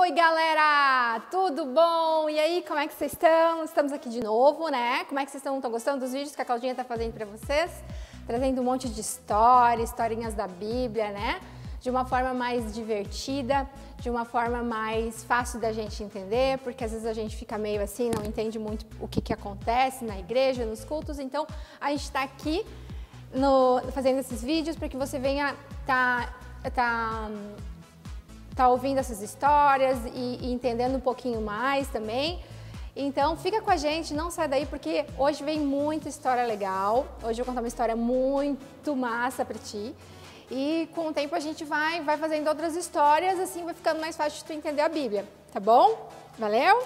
Oi, galera! Tudo bom? E aí, como é que vocês estão? Estamos aqui de novo, né? Como é que vocês estão? Estão gostando dos vídeos que a Claudinha tá fazendo para vocês? Trazendo um monte de historinhas da Bíblia, né? De uma forma mais divertida, de uma forma mais fácil da gente entender, porque às vezes a gente fica meio assim, não entende muito o que acontece na igreja, nos cultos. Então, a gente está aqui fazendo esses vídeos para que você venha tá ouvindo essas histórias e entendendo um pouquinho mais também. Então fica com a gente, não sai daí, porque hoje vem muita história legal. Hoje eu vou contar uma história muito massa para ti. E com o tempo a gente vai fazendo outras histórias, assim vai ficando mais fácil de tu entender a Bíblia, tá bom? Valeu?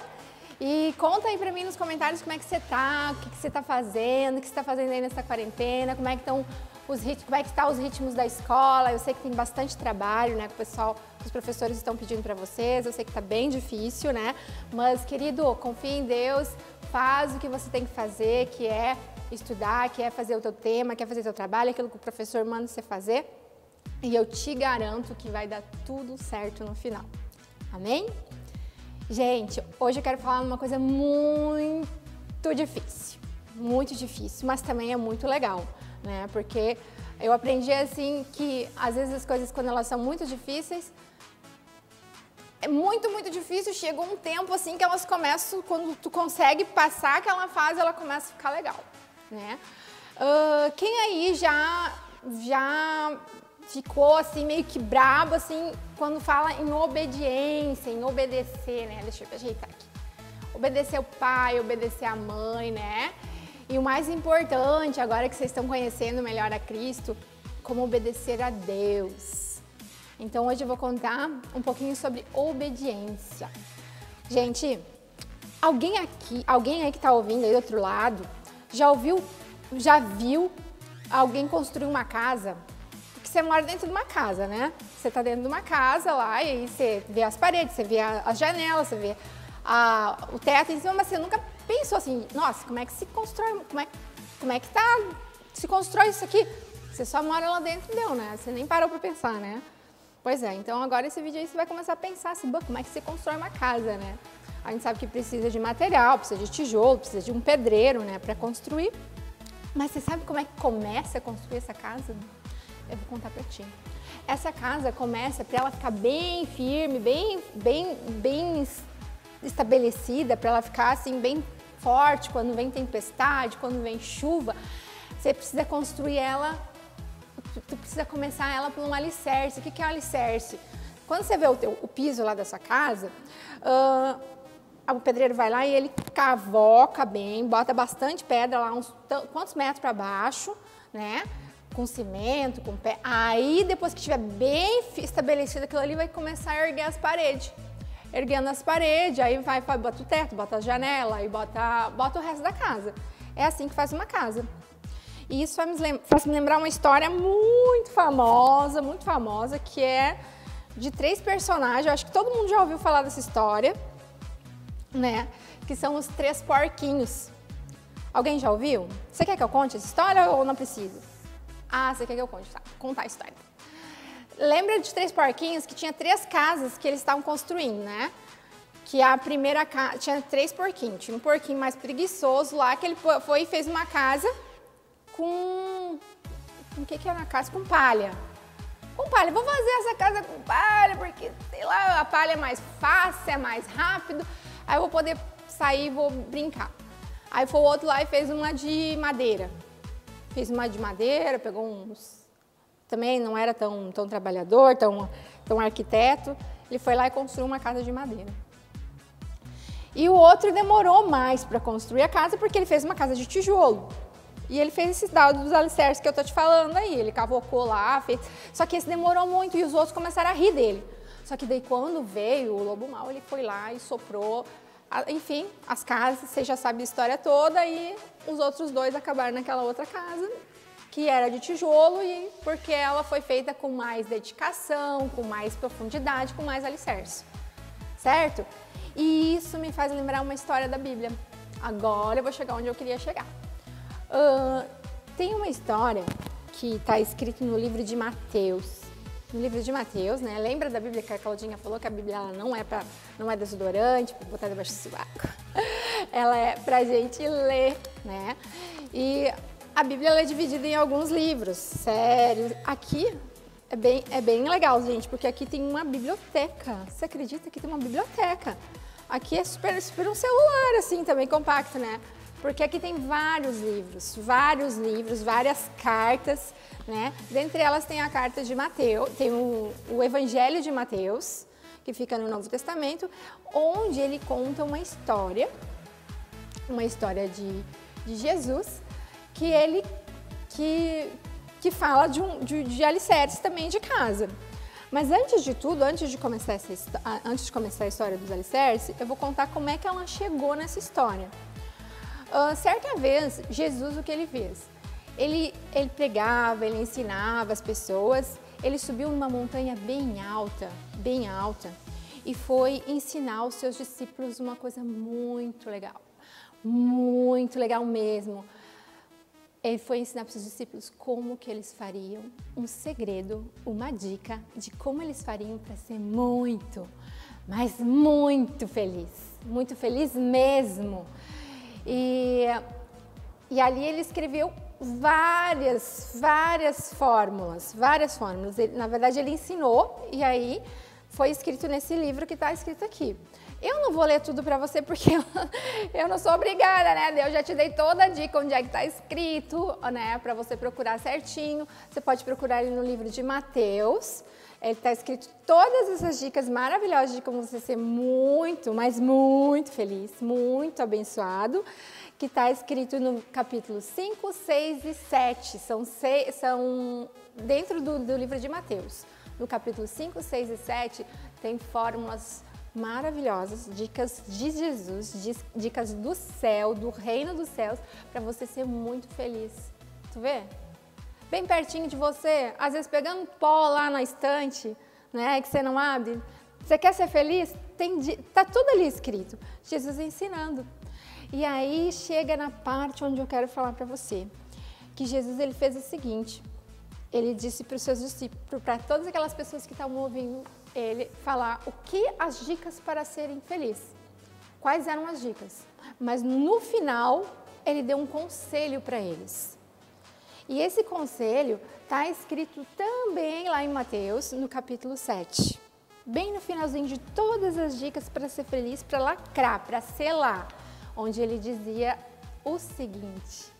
E conta aí pra mim nos comentários como é que você tá, o que você tá fazendo, o que você tá fazendo aí nessa quarentena, como é que estão os ritmos da escola. Eu sei que tem bastante trabalho, né, que o pessoal, os professores estão pedindo para vocês, eu sei que tá bem difícil, né, mas querido, confia em Deus, faz o que você tem que fazer, que é estudar, que é fazer o teu tema, que é fazer o teu trabalho, aquilo que o professor manda você fazer, e eu te garanto que vai dar tudo certo no final, amém? Gente, hoje eu quero falar uma coisa muito difícil, mas também é muito legal, né? Porque eu aprendi assim que às vezes as coisas quando elas são muito difíceis, é muito difícil, chega um tempo assim que elas começam, quando tu consegue passar aquela fase, ela começa a ficar legal, né? Quem aí já ficou assim meio que brabo assim quando fala em obediência, em obedecer, né? Deixa eu ajeitar aqui. Obedecer o pai, obedecer a mãe, né? E o mais importante, agora que vocês estão conhecendo melhor a Cristo, como obedecer a Deus. Então hoje eu vou contar um pouquinho sobre obediência. Gente, alguém aí que tá ouvindo aí do outro lado, já viu alguém construir uma casa? Porque você mora dentro de uma casa, né? Você tá dentro de uma casa lá e aí você vê as paredes, você vê as janelas, você vê o teto em cima, mas você nunca pensou assim, nossa, como é que se constrói, como é que se constrói isso aqui? Você só mora lá dentro e deu, né? Você nem parou pra pensar, né? Pois é, então agora esse vídeo aí você vai começar a pensar assim, como é que se constrói uma casa, né? A gente sabe que precisa de material, precisa de tijolo, precisa de um pedreiro, né, pra construir. Mas você sabe como é que começa a construir essa casa? Eu vou contar pra ti. Essa casa começa, para ela ficar bem firme, bem estabelecida, para ela ficar assim bem forte quando vem tempestade, quando vem chuva, você precisa construir ela, tu precisa começar ela por um alicerce. O que é um alicerce? Quando você vê o piso lá da sua casa, o pedreiro vai lá e ele cavoca bem, bota bastante pedra lá, quantos metros para baixo, né? Com cimento, com pé. Aí, depois que estiver bem estabelecido aquilo ali, vai começar a erguer as paredes. Erguendo as paredes, aí bota o teto, bota a janela, e bota o resto da casa. É assim que faz uma casa. E isso faz me lembrar uma história muito famosa, que é de 3 personagens. Eu acho que todo mundo já ouviu falar dessa história, né? Que são os 3 porquinhos. Alguém já ouviu? Você quer que eu conte essa história ou não precisa? Ah, você quer que eu conte? Tá, vou contar a história. Lembra de 3 porquinhos que tinha 3 casas que eles estavam construindo, né? Que a primeira casa tinha 3 porquinhos. Tinha um porquinho mais preguiçoso lá que ele foi e fez uma casa com o que era a casa? Com palha. Com palha. Vou fazer essa casa com palha porque, sei lá, a palha é mais fácil, é mais rápido. Aí eu vou poder sair e vou brincar. Aí foi o outro lá e fez uma de madeira. Fez uma de madeira, pegou uns... Também não era tão trabalhador, tão arquiteto. Ele foi lá e construiu uma casa de madeira. E o outro demorou mais para construir a casa porque ele fez uma casa de tijolo. E ele fez esses dados dos alicerces que eu tô te falando aí. Ele cavocou lá, fez... Só que esse demorou muito e os outros começaram a rir dele. Só que daí quando veio o lobo mau, ele foi lá e soprou... Enfim, as casas, você já sabe a história toda, e os outros 2 acabaram naquela outra casa, que era de tijolo, e porque ela foi feita com mais dedicação, com mais profundidade, com mais alicerce, certo? E isso me faz lembrar uma história da Bíblia. Agora eu vou chegar onde eu queria chegar. Tem uma história que está escrita no livro de Mateus. no livro de Mateus, né? Lembra da Bíblia que a Claudinha falou que a Bíblia ela não é desodorante, para botar debaixo do sovaco. Ela é pra gente ler, né? E a Bíblia ela é dividida em alguns livros, sérios. Aqui é bem legal, gente, porque aqui tem uma biblioteca. Você acredita que tem uma biblioteca? Aqui é super um celular, assim, também compacto, né? Porque aqui tem vários livros, várias cartas, né? Dentre elas tem a carta de Mateus, tem o Evangelho de Mateus, que fica no Novo Testamento, onde ele conta uma história de Jesus, que fala de alicerces também de casa. Mas antes de tudo, antes de começar a história dos alicerces, eu vou contar como é que ela chegou nessa história. Certa vez, Jesus, o que ele fez? Ele pregava, ele ensinava as pessoas, ele subiu numa montanha bem alta, e foi ensinar os seus discípulos uma coisa muito legal mesmo. Ele foi ensinar para os seus discípulos como que eles fariam, um segredo, uma dica de como eles fariam para ser muito, mas muito feliz mesmo. E ali ele escreveu várias fórmulas. Na verdade, ele ensinou e aí foi escrito nesse livro que está escrito aqui. Eu não vou ler tudo para você porque eu não sou obrigada, né? Eu já te dei toda a dica onde é que está escrito, né? Para você procurar certinho. Você pode procurar ele no livro de Mateus. Ele está escrito todas essas dicas maravilhosas de como você ser muito, mas muito feliz, muito abençoado, que está escrito no capítulo 5, 6 e 7. São dentro do livro de Mateus. No capítulo 5, 6 e 7 tem fórmulas maravilhosas, dicas de Jesus, dicas do céu, do reino dos céus, para você ser muito feliz. Tu vê? Bem pertinho de você, às vezes pegando pó lá na estante, né, que você não abre. Você quer ser feliz? Tá tudo ali escrito. Jesus ensinando. E aí chega na parte onde eu quero falar para você, que Jesus ele fez o seguinte. Ele disse para os seus discípulos, para todas aquelas pessoas que estavam ouvindo ele falar as dicas para serem felizes. Quais eram as dicas? Mas no final, ele deu um conselho para eles. E esse conselho está escrito também lá em Mateus, no capítulo 7. Bem no finalzinho de todas as dicas para ser feliz, para lacrar, para selar, onde ele dizia o seguinte.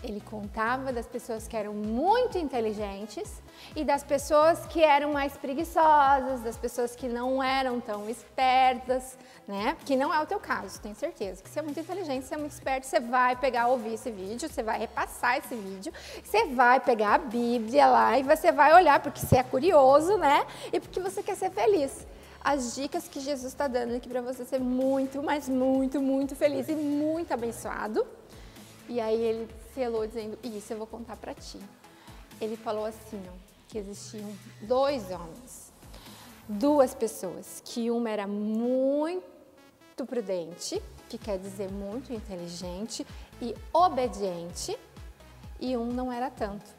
Ele contava das pessoas que eram muito inteligentes e das pessoas que eram mais preguiçosas, das pessoas que não eram tão espertas, né? Que não é o teu caso, tenho certeza. Que você é muito inteligente, você é muito esperto, você vai ouvir esse vídeo, você vai repassar esse vídeo, você vai pegar a Bíblia lá e você vai olhar porque você é curioso, né? E porque você quer ser feliz. As dicas que Jesus está dando aqui para você ser muito, mas muito, muito feliz e muito abençoado. E aí ele selou dizendo, isso eu vou contar para ti. Ele falou assim, ó, que existiam 2 homens, 2 pessoas, que uma era muito prudente, que quer dizer muito inteligente e obediente, e um não era tanto.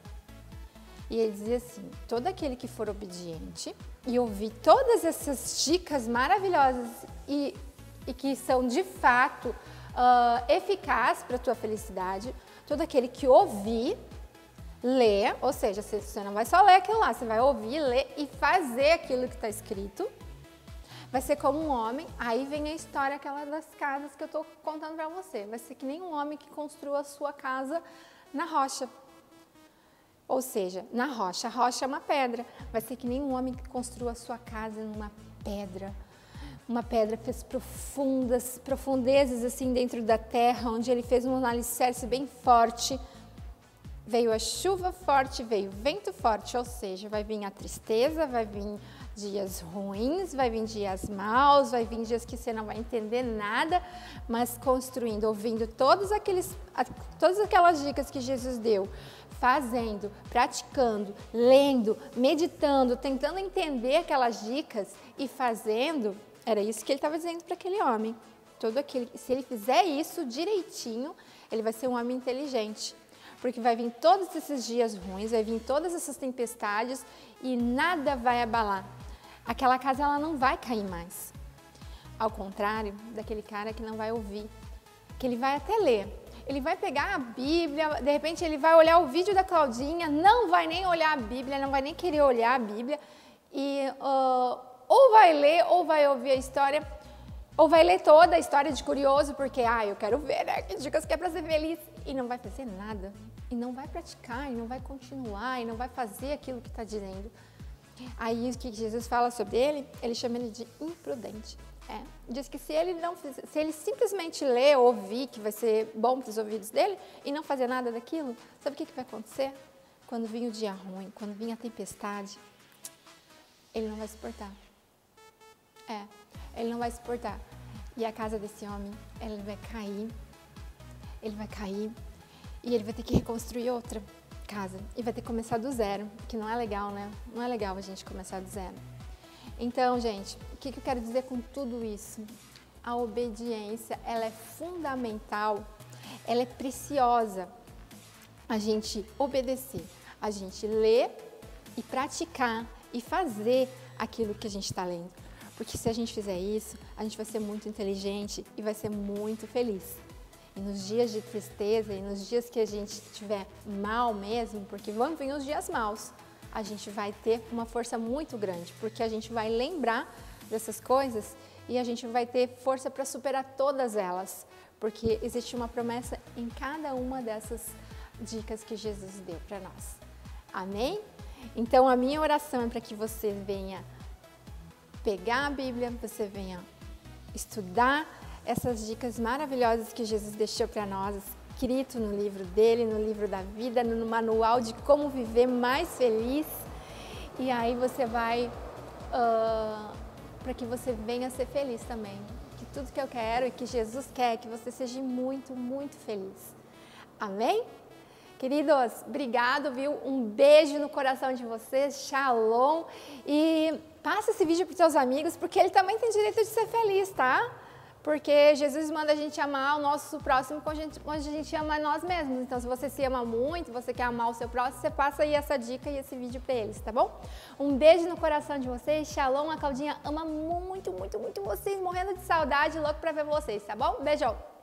E ele dizia assim, todo aquele que for obediente e ouvir todas essas dicas maravilhosas e que são de fato eficaz para a tua felicidade, todo aquele que ouvir, ler, ou seja, você não vai só ler aquilo lá, você vai ouvir, ler e fazer aquilo que está escrito, vai ser como um homem, aí vem a história aquela das casas que eu estou contando para você, vai ser que nem um homem que construiu a sua casa na rocha, ou seja, na rocha, a rocha é uma pedra, vai ser que nem um homem que construiu a sua casa numa pedra, uma pedra fez profundezas assim dentro da terra, onde ele fez um alicerce bem forte. Veio a chuva forte, veio o vento forte, ou seja, vai vir a tristeza, vai vir dias ruins, vai vir dias maus, vai vir dias que você não vai entender nada, mas construindo, ouvindo todas aquelas dicas que Jesus deu, fazendo, praticando, lendo, meditando, tentando entender aquelas dicas e fazendo. Era isso que ele estava dizendo para aquele homem. Se ele fizer isso direitinho, ele vai ser um homem inteligente. porque vai vir todos esses dias ruins, vai vir todas essas tempestades e nada vai abalar. Aquela casa ela não vai cair mais. Ao contrário daquele cara que não vai ouvir, que ele vai até ler. Ele vai pegar a Bíblia, de repente ele vai olhar o vídeo da Claudinha, não vai nem olhar a Bíblia, não vai nem querer olhar a Bíblia e ou vai ler ou vai ouvir a história, ou vai ler toda a história de curioso, porque eu quero ver, né, que dicas que é para ser feliz, e não vai fazer nada, e não vai praticar, e não vai continuar, e não vai fazer aquilo que está dizendo. Aí o que Jesus fala sobre ele? Ele chama ele de imprudente. Diz que se ele simplesmente ler ou ouvir, que vai ser bom para os ouvidos dele, e não fazer nada daquilo, sabe o que vai acontecer? Quando vir o dia ruim, quando vir a tempestade, ele não vai suportar. Ele não vai suportar. E a casa desse homem, ele vai cair e ele vai ter que reconstruir outra casa e vai ter que começar do zero, que não é legal, né? Não é legal a gente começar do zero. Então, gente, o que eu quero dizer com tudo isso? A obediência, ela é fundamental, ela é preciosa. A gente obedecer, a gente ler e praticar e fazer aquilo que a gente está lendo. Porque se a gente fizer isso, a gente vai ser muito inteligente e vai ser muito feliz. E nos dias de tristeza e nos dias que a gente estiver mal mesmo, porque vão vir os dias maus, a gente vai ter uma força muito grande, porque a gente vai lembrar dessas coisas e a gente vai ter força para superar todas elas, porque existe uma promessa em cada uma dessas dicas que Jesus deu para nós. Amém? Então a minha oração é para que você venha pegar a Bíblia, você venha estudar essas dicas maravilhosas que Jesus deixou para nós, escrito no livro dele, no livro da vida, no manual de como viver mais feliz. E aí você vai, para que você venha ser feliz também. Que tudo que eu quero e que Jesus quer, que você seja muito, muito feliz. Amém? Queridos, obrigado, viu? Um beijo no coração de vocês, shalom. E passa esse vídeo para os seus amigos, porque ele também tem direito de ser feliz, tá? Porque Jesus manda a gente amar o nosso próximo como a gente ama nós mesmos. Então, se você se ama muito, você quer amar o seu próximo, você passa aí essa dica e esse vídeo para eles, tá bom? Um beijo no coração de vocês, shalom. A Claudinha ama muito, muito, muito vocês, morrendo de saudade, louco para ver vocês, tá bom? Beijão!